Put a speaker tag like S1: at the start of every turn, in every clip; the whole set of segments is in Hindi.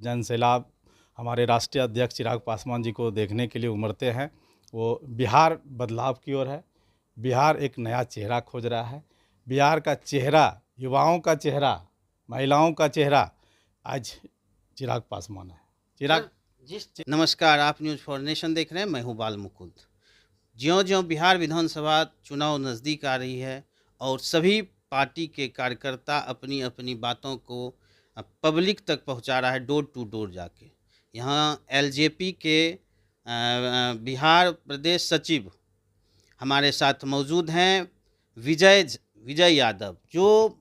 S1: जन सैलाब हमारे राष्ट्रीय अध्यक्ष चिराग पासवान जी को देखने के लिए उमड़ते हैं। वो बिहार बदलाव की ओर है। बिहार एक नया चेहरा खोज रहा है। बिहार का चेहरा, युवाओं का चेहरा, महिलाओं का चेहरा आज चिराग पासवान है। चिराग
S2: नमस्कार, आप न्यूज़ फॉर नेशन देख रहे हैं। मैं हूं बाल मुकुंद। ज्यों-ज्यों बिहार विधानसभा चुनाव नज़दीक आ रही है और सभी पार्टी के कार्यकर्ता अपनी-अपनी बातों को पब्लिक तक पहुंचा रहा है, डोर टू डोर जाके। यहां एलजेपी के बिहार प्रदेश सचिव हमारे साथ मौजूद हैं, विजय यादव, जो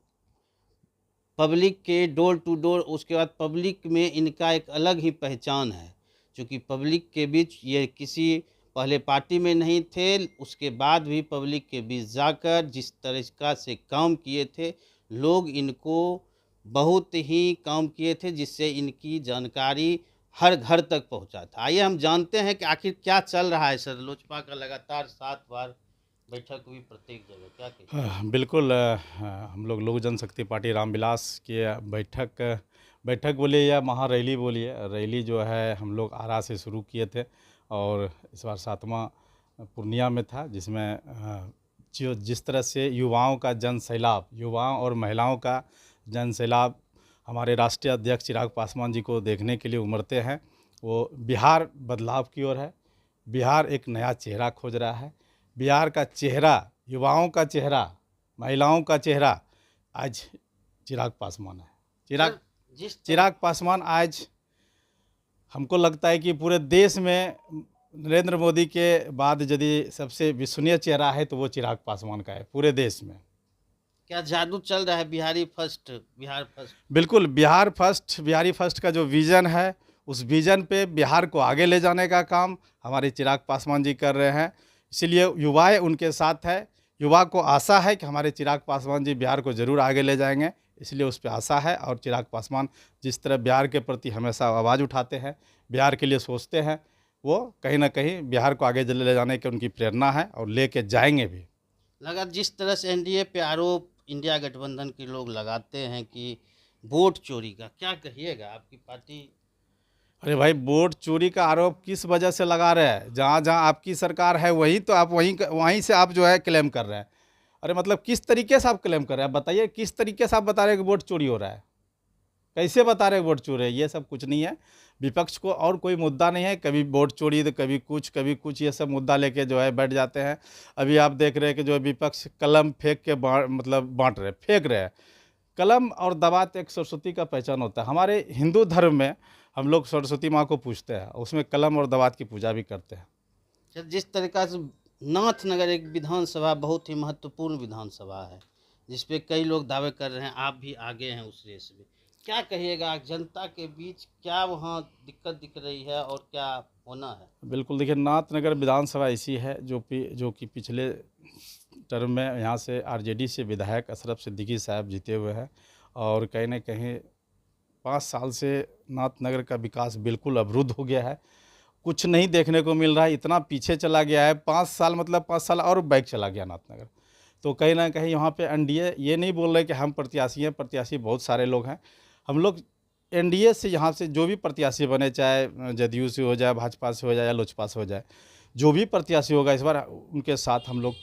S2: पब्लिक के डोर टू डोर, उसके बाद पब्लिक में इनका एक अलग ही पहचान है, क्योंकि पब्लिक के बीच ये किसी पहले पार्टी में नहीं थे, उसके बाद भी पब्लिक के बीच जाकर जिस तरीक़ा से काम किए थे, लोग इनको बहुत ही काम किए थे, जिससे इनकी जानकारी हर घर तक पहुंचा था। आइए हम जानते हैं कि आखिर क्या चल रहा है। सर, लोजपा का लगातार 7 बार बैठक हुई प्रत्येक जगह, क्या कहिए?
S1: बिल्कुल, हम लोग लोक जनशक्ति पार्टी रामविलास की बैठक बोलिए या महारैली बोलिए, रैली जो है हम लोग आरा से शुरू किए थे और इस बार 7वां पूर्णिया में था, जिसमें जो जिस तरह से युवाओं का जन सैलाब, युवाओं और महिलाओं का जन सैलाब हमारे राष्ट्रीय अध्यक्ष चिराग पासवान जी को देखने के लिए उमड़ते हैं। वो बिहार बदलाव की ओर है। बिहार एक नया चेहरा खोज रहा है। बिहार का चेहरा, युवाओं का चेहरा, महिलाओं का चेहरा आज चिराग पासवान है। चिराग पासवान आज हमको लगता है कि पूरे देश में नरेंद्र मोदी के बाद यदि सबसे विश्वसनीय चेहरा है तो वो चिराग पासवान का है पूरे देश में।
S2: क्या जादू चल रहा है? बिहार फर्स्ट।
S1: बिल्कुल, बिहारी फर्स्ट का जो विज़न है, उस विज़न पे बिहार को आगे ले जाने का काम हमारे चिराग पासवान जी कर रहे हैं। इसीलिए युवाएं उनके साथ है। युवा को आशा है कि हमारे चिराग पासवान जी बिहार को ज़रूर आगे ले जाएंगे, इसलिए उस पर आशा है। और चिराग पासवान जिस तरह बिहार के प्रति हमेशा आवाज़ उठाते हैं, बिहार के लिए सोचते हैं, वो कहीं ना कहीं बिहार को आगे ले जाने की उनकी प्रेरणा है और लेके जाएंगे भी।
S2: लगा जिस तरह से एनडीए पे आरोप इंडिया गठबंधन के लोग लगाते हैं कि वोट चोरी का, क्या कहिएगा? आपकी पार्टी
S1: अरे भाई, वोट चोरी का आरोप किस वजह से लगा रहे हैं? जहाँ जहाँ आपकी सरकार है वहीं तो आप वहीं से आप जो है क्लेम कर रहे हैं। अरे मतलब किस तरीके से आप क्लेम कर रहे हैं? बताइए, किस तरीके से आप बता रहे हैं कि वोट चोरी हो रहा है? कैसे बता रहे हैं वोट चोरी है? ये सब कुछ नहीं है। विपक्ष को और कोई मुद्दा नहीं है। कभी वोट चोरी तो कभी कुछ ये सब मुद्दा लेके जो है बैठ जाते हैं। अभी आप देख रहे हैं कि जो विपक्ष कलम फेंक के बांट रहे, फेंक रहे हैं। कलम और दवात एक सरस्वती का पहचान होता है। हमारे हिंदू धर्म में हम लोग सरस्वती माँ को पूजते हैं, उसमें कलम और दवात की पूजा भी करते हैं।
S2: जिस तरीक़ा से नाथनगर एक विधानसभा बहुत ही महत्वपूर्ण विधानसभा है, जिसपे कई लोग दावे कर रहे हैं, आप भी आगे हैं उस रेस में, क्या कहिएगा? जनता के बीच क्या वहाँ दिक्कत दिख रही है और क्या होना है?
S1: बिल्कुल, देखिए, नाथनगर विधानसभा ऐसी है जो कि पिछले टर्म में यहाँ से आरजेडी से विधायक अशरफ सिद्दीकी साहब जीते हुए हैं और कहीं ना कहीं 5 साल से नाथनगर का विकास बिल्कुल अवरुद्ध हो गया है। कुछ नहीं देखने को मिल रहा है, इतना पीछे चला गया है। 5 साल मतलब 5 साल और बैक चला गया नाथनगर। तो कहीं ना कहीं यहाँ पे एनडीए ये नहीं बोल रहे कि हम प्रत्याशी हैं, प्रत्याशी बहुत सारे लोग हैं। हम लोग एनडीए से यहाँ से जो भी प्रत्याशी बने, चाहे जदयू से हो जाए, भाजपा से हो जाए या लोजपा से हो जाए, जो भी प्रत्याशी होगा इस बार उनके साथ हम लोग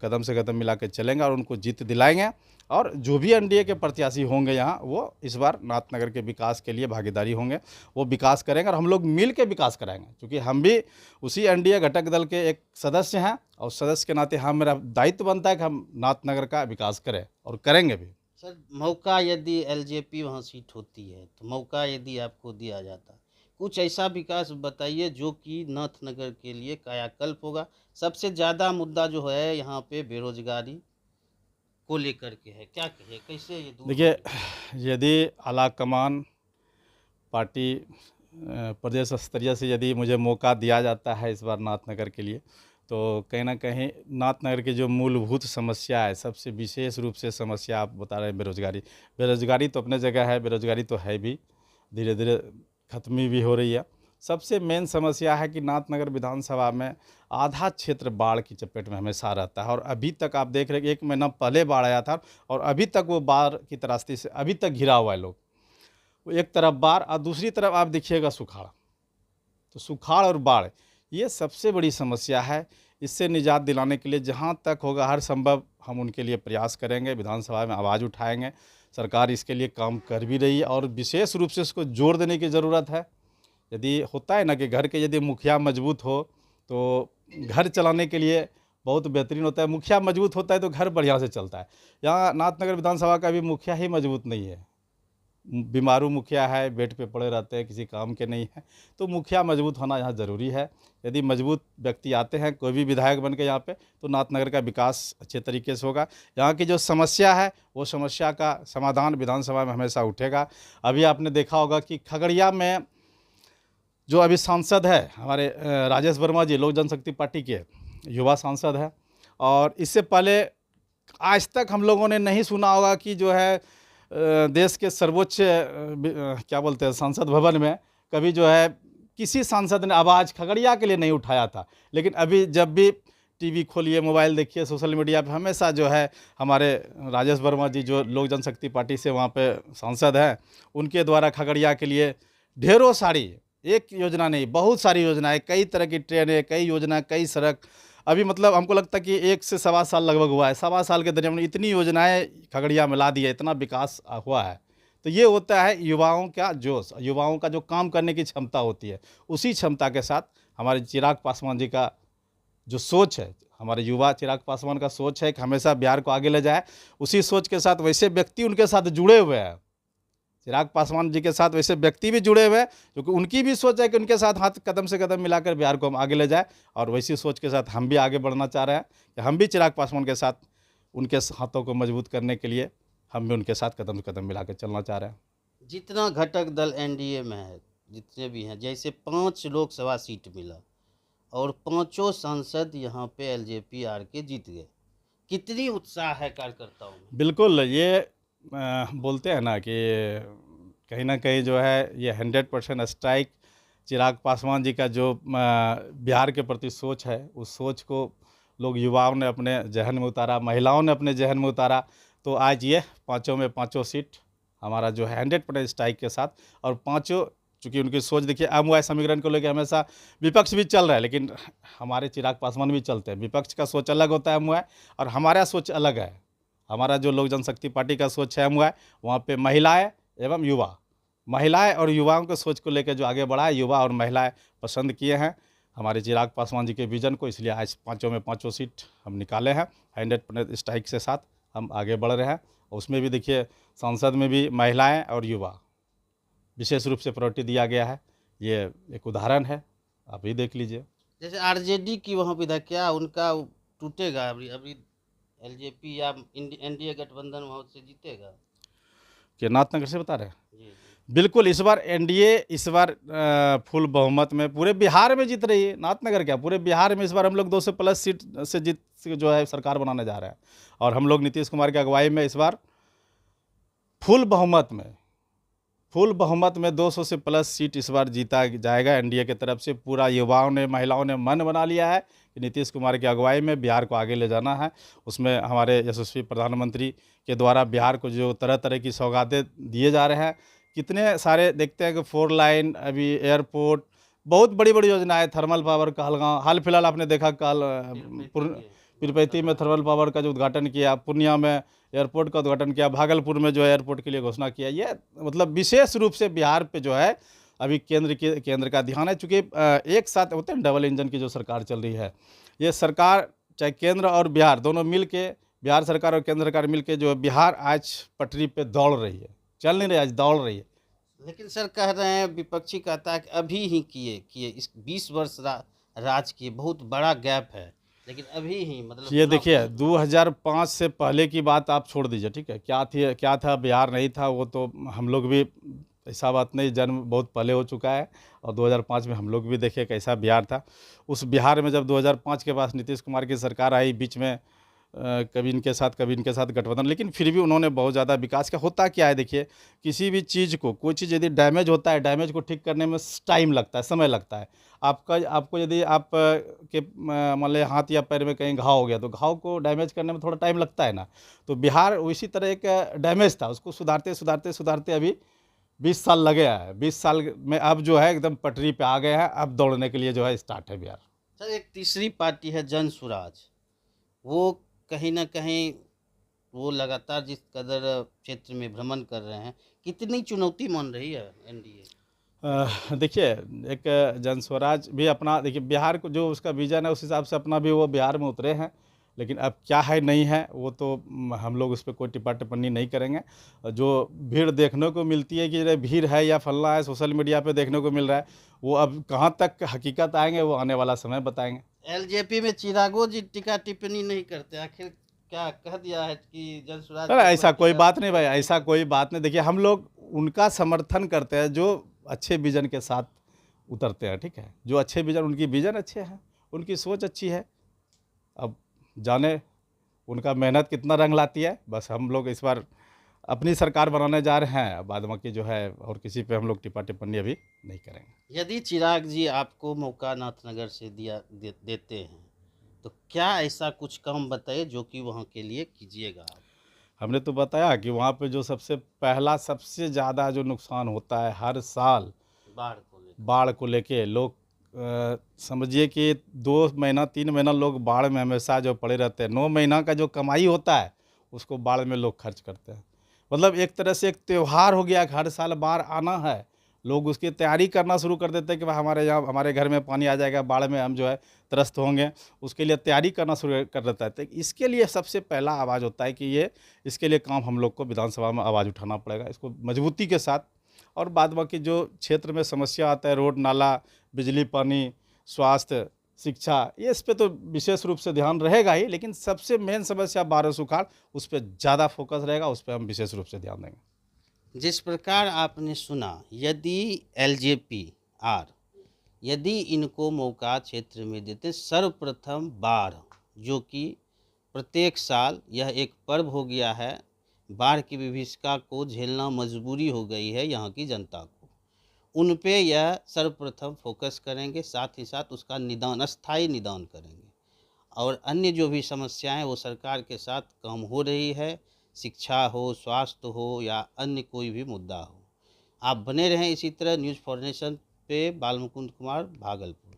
S1: कदम से कदम मिला के चलेंगे और उनको जीत दिलाएंगे। और जो भी एनडीए के प्रत्याशी होंगे यहाँ, वो इस बार नाथनगर के विकास के लिए भागीदारी होंगे, वो विकास करेंगे और हम लोग मिल के विकास कराएंगे, क्योंकि हम भी उसी एनडीए घटक दल के एक सदस्य हैं और सदस्य के नाते मेरा दायित्व बनता है कि हम नाथनगर का विकास करें और करेंगे भी।
S2: सर, मौका यदि एलजेपी वहाँ सीट होती है तो मौका यदि आपको दिया जाता, कुछ ऐसा विकास बताइए जो कि नाथनगर के लिए कायाकल्प होगा। सबसे ज़्यादा मुद्दा जो है यहाँ पे बेरोजगारी को लेकर के है, क्या कहिए, कैसे ये दूर
S1: देखिए,
S2: होगी?
S1: यदि आलाकमान पार्टी प्रदेश स्तरीय से यदि मुझे मौका दिया जाता है इस बार नाथनगर के लिए, तो कहीं ना कहीं नाथनगर की जो मूलभूत समस्या है, सबसे विशेष रूप से समस्या आप बता रहे हैं बेरोजगारी। बेरोजगारी तो अपने जगह है, बेरोजगारी तो है भी, धीरे धीरे ख़त्म भी हो रही है। सबसे मेन समस्या है कि नाथनगर विधानसभा में आधा क्षेत्र बाढ़ की चपेट में हमेशा रहता है और अभी तक आप देख रहे हैं कि 1 महीना पहले बाढ़ आया था और अभी तक वो बाढ़ की त्रासदी से अभी तक घिरा हुआ है लोग। वो एक तरफ बाढ़ और दूसरी तरफ आप देखिएगा सुखाड़। तो सुखाड़ और बाढ़ ये सबसे बड़ी समस्या है। इससे निजात दिलाने के लिए जहाँ तक होगा हर संभव हम उनके लिए प्रयास करेंगे, विधानसभा में आवाज़ उठाएंगे। सरकार इसके लिए काम कर भी रही है और विशेष रूप से इसको जोर देने की ज़रूरत है। यदि होता है ना कि घर के यदि मुखिया मजबूत हो तो घर चलाने के लिए बहुत बेहतरीन होता है। मुखिया मजबूत होता है तो घर बढ़िया से चलता है। यहाँ नाथनगर विधानसभा का भी मुखिया ही मजबूत नहीं है, बीमारू मुखिया है, बेड पे पड़े रहते हैं, किसी काम के नहीं है। तो मुखिया मजबूत होना यहाँ ज़रूरी है। यदि मजबूत व्यक्ति आते हैं कोई भी विधायक बन के यहाँ पे, तो नाथनगर का विकास अच्छे तरीके से होगा। यहाँ की जो समस्या है वो समस्या का समाधान विधानसभा में हमेशा उठेगा। अभी आपने देखा होगा कि खगड़िया में जो अभी सांसद है हमारे राजेश वर्मा जी, लोक जनशक्ति पार्टी के युवा सांसद है, और इससे पहले आज तक हम लोगों ने नहीं सुना होगा कि जो है देश के सर्वोच्च क्या बोलते हैं संसद भवन में कभी जो है किसी सांसद ने आवाज़ खगड़िया के लिए नहीं उठाया था। लेकिन अभी जब भी टीवी खोलिए, मोबाइल देखिए, सोशल मीडिया पे हमेशा जो है हमारे राजेश वर्मा जी जो लोक जनशक्ति पार्टी से वहाँ पे सांसद हैं, उनके द्वारा खगड़िया के लिए ढेरों सारी, एक योजना नहीं बहुत सारी योजनाएं, कई तरह की ट्रेनें, कई योजना, कई सड़क, अभी मतलब हमको लगता है कि 1 से सवा साल लगभग हुआ है। सवा साल के दरमियान इतनी योजनाएं खगड़िया में ला दी है, इतना विकास हुआ है। तो ये होता है युवाओं का जोश, युवाओं का जो काम करने की क्षमता होती है। उसी क्षमता के साथ हमारे चिराग पासवान जी का जो सोच है, हमारे युवा चिराग पासवान का सोच है कि हमेशा बिहार को आगे ले जाए, उसी सोच के साथ वैसे व्यक्ति उनके साथ जुड़े हुए हैं। चिराग पासवान जी के साथ वैसे व्यक्ति भी जुड़े हुए हैं क्योंकि उनकी भी सोच है कि उनके साथ हाथ कदम से कदम मिलाकर बिहार को हम आगे ले जाए, और वैसी सोच के साथ हम भी आगे बढ़ना चाह रहे हैं कि हम भी चिराग पासवान के साथ उनके हाथों को मजबूत करने के लिए हम भी उनके साथ कदम से कदम मिलाकर चलना चाह रहे हैं।
S2: जितना घटक दल एनडीए में है, जितने भी हैं, जैसे 5 लोकसभा सीट मिला और 5 सांसद यहाँ पे एलजेपी आर के जीत गए, कितनी उत्साह है कार्यकर्ताओं में।
S1: बिल्कुल, ये बोलते हैं ना कि कहीं ना कहीं जो है ये 100% स्ट्राइक चिराग पासवान जी का जो बिहार के प्रति सोच है, उस सोच को लोग युवाओं ने अपने जहन में उतारा, महिलाओं ने अपने जहन में उतारा। तो आज ये 5 में 5 सीट हमारा जो है 100% स्ट्राइक के साथ, और 5 चूँकि उनकी सोच देखिए, अमवाय समीकरण को लेकर हमेशा विपक्ष भी चल रहा है, लेकिन हमारे चिराग पासवान भी चलते हैं। विपक्ष का सोच अलग होता है अमवाय, और हमारा सोच अलग है। हमारा जो लोक जनशक्ति पार्टी का सोच है अमवाय, वहाँ पे महिलाएं एवं युवा, महिलाएं और युवाओं के सोच को लेकर जो आगे बढ़ा है, युवा और महिलाएं पसंद किए हैं हमारे चिराग पासवान जी के विजन को। इसलिए आज 5 में 5 सीट हम निकाले हैं, 100% स्ट्राइक के साथ हम आगे बढ़ रहे हैं। उसमें भी देखिए संसद में भी महिलाएं और युवा विशेष रूप से प्रायोरिटी दिया गया है। ये एक उदाहरण है, आप भी देख लीजिए।
S2: जैसे आरजेडी की वहाँ विधायक, क्या उनका टूटेगा अभी एलजेपी या एनडीए गठबंधन वहाँ से जीतेगा?
S1: कि नाथनगर से बता रहे हैं?
S2: जी।
S1: बिल्कुल, इस बार एनडीए इस बार फुल बहुमत में पूरे बिहार में जीत रही है। नाथनगर क्या, पूरे बिहार में इस बार हम लोग 200+ सीट से जीत जो है सरकार बनाने जा रहे हैं, और हम लोग नीतीश कुमार की अगुवाई में इस बार फुल बहुमत में 200 से प्लस सीट इस बार जीता जाएगा एनडीए की तरफ से। पूरा युवाओं ने, महिलाओं ने मन बना लिया है कि नीतीश कुमार की अगुवाई में बिहार को आगे ले जाना है। उसमें हमारे यशस्वी प्रधानमंत्री के द्वारा बिहार को जो तरह तरह की सौगातें दिए जा रहे हैं, कितने सारे देखते हैं कि 4 लाइन, अभी एयरपोर्ट, बहुत बड़ी बड़ी योजनाएं, थर्मल पावर कहलगांव, हाल फिलहाल आपने देखा कल पीरपैती में थर्मल पावर का जो उद्घाटन किया, पूर्णिया में एयरपोर्ट का उद्घाटन किया, भागलपुर में जो एयरपोर्ट के लिए घोषणा किया। ये मतलब विशेष रूप से बिहार पे जो है अभी केंद्र का ध्यान है, चूँकि एक साथ होते हैं, डबल इंजन की जो सरकार चल रही है, ये सरकार चाहे केंद्र और बिहार दोनों मिल के, बिहार सरकार और केंद्र सरकार मिल के जो है बिहार आज पटरी पे दौड़ रही है, चल नहीं रही, आज दौड़ रही है।
S2: लेकिन सर कह रहे हैं, विपक्षी कहता है कि अभी ही किए इस 20 वर्ष राज किए, बहुत बड़ा गैप है, लेकिन अभी ही मतलब
S1: ये देखिए 2005 से पहले की बात आप छोड़ दीजिए, ठीक है, क्या था बिहार नहीं था, वो तो हम लोग भी, ऐसा बात नहीं, जन्म बहुत पहले हो चुका है, और 2005 में हम लोग भी देखे कैसा बिहार था। उस बिहार में जब 2005 के बाद नीतीश कुमार की सरकार आई, बीच में कभी इनके साथ गठबंधन, लेकिन फिर भी उन्होंने बहुत ज़्यादा विकास किया। होता क्या है देखिए, किसी भी चीज़ को, कोई चीज़ यदि डैमेज होता है, डैमेज को ठीक करने में टाइम लगता है, समय लगता है। आपको यदि आप के मान लीजिए हाथ या पैर में कहीं घाव हो गया, तो घाव को डैमेज करने में थोड़ा टाइम लगता है ना। तो बिहार उसी तरह एक डैमेज था, उसको सुधारते अभी 20 साल लगे हैं, 20 साल में अब जो है एकदम पटरी पे आ गए हैं, अब दौड़ने के लिए जो है स्टार्ट है बिहार।
S2: सर, एक तीसरी पार्टी है जन स्वराज, वो कहीं न कहीं वो लगातार जिस कदर क्षेत्र में भ्रमण कर रहे हैं, कितनी चुनौती मान रही है एनडीए?
S1: देखिए, एक जन स्वराज भी अपना, देखिए बिहार को जो उसका विज़न है उस हिसाब से अपना भी वो बिहार में उतरे हैं, लेकिन अब क्या है नहीं है वो तो हम लोग उस पे कोई टिप्पणी नहीं करेंगे। जो भीड़ देखने को मिलती है कि ये भीड़ है या फलना है, सोशल मीडिया पे देखने को मिल रहा है, वो अब कहाँ तक हकीकत आएँगे वो आने वाला समय बताएँगे।
S2: एलजेपी में चिरागो जी टीका टिप्पणी नहीं करते, आखिर क्या कह दिया है कि जन स्वराज
S1: अरे
S2: के
S1: ऐसा
S2: ऊपर
S1: कोई
S2: टीका?
S1: बात नहीं भाई, ऐसा कोई बात नहीं। देखिए हम लोग उनका समर्थन करते हैं जो अच्छे विज़न के साथ उतरते हैं, ठीक है? जो अच्छे विज़न, उनकी विज़न अच्छे हैं, उनकी सोच अच्छी है। अब जाने उनका मेहनत कितना रंग लाती है। बस हम लोग इस बार अपनी सरकार बनाने जा रहे हैं, बाद बाकी जो है और किसी पे हम लोग टिप्पणी अभी नहीं करेंगे।
S2: यदि चिराग जी आपको मौका नाथनगर से देते हैं, तो क्या ऐसा कुछ काम बताइए जो कि वहाँ के लिए कीजिएगा आप?
S1: हमने तो बताया कि वहाँ पे जो सबसे पहला सबसे ज़्यादा जो नुकसान होता है हर साल
S2: बाढ़ को लेकर।
S1: बाढ़ को लेके, लोग समझिए कि 2 महीना 3 महीना लोग बाढ़ में हमेशा जो पड़े रहते हैं, 9 महीना का जो कमाई होता है उसको बाढ़ में लोग खर्च करते हैं। मतलब एक तरह से एक त्योहार हो गया कि हर साल बाढ़ आना है, लोग उसकी तैयारी करना शुरू कर देते हैं कि भाई हमारे यहाँ हमारे घर में पानी आ जाएगा, बाढ़ में हम जो है त्रस्त होंगे, उसके लिए तैयारी करना शुरू कर देता है। तो इसके लिए सबसे पहला आवाज़ होता है कि ये इसके लिए काम हम लोग को विधानसभा में आवाज़ उठाना पड़ेगा, इसको मजबूती के साथ। और बाद बाकी जो क्षेत्र में समस्या आता है, रोड नाला, बिजली पानी, स्वास्थ्य, शिक्षा, ये इस पे तो विशेष रूप से ध्यान रहेगा ही, लेकिन सबसे मेन समस्या बाढ़ सुखाड़, उस पे ज़्यादा फोकस रहेगा, उस पे हम विशेष रूप से ध्यान देंगे।
S2: जिस प्रकार आपने सुना, यदि एलजेपी आर यदि इनको मौका क्षेत्र में देते, सर्वप्रथम बाढ़, जो कि प्रत्येक साल यह एक पर्व हो गया है, बाढ़ की विभीषिका को झेलना मजबूरी हो गई है यहाँ की जनता को, उन पे यह सर्वप्रथम फोकस करेंगे, साथ ही साथ उसका निदान, अस्थायी निदान करेंगे। और अन्य जो भी समस्याएं वो सरकार के साथ काम हो रही है, शिक्षा हो, स्वास्थ्य हो या अन्य कोई भी मुद्दा हो। आप बने रहें इसी तरह न्यूज़ फॉर नेशन पे। बाल मुकुंद कुमार, भागलपुर।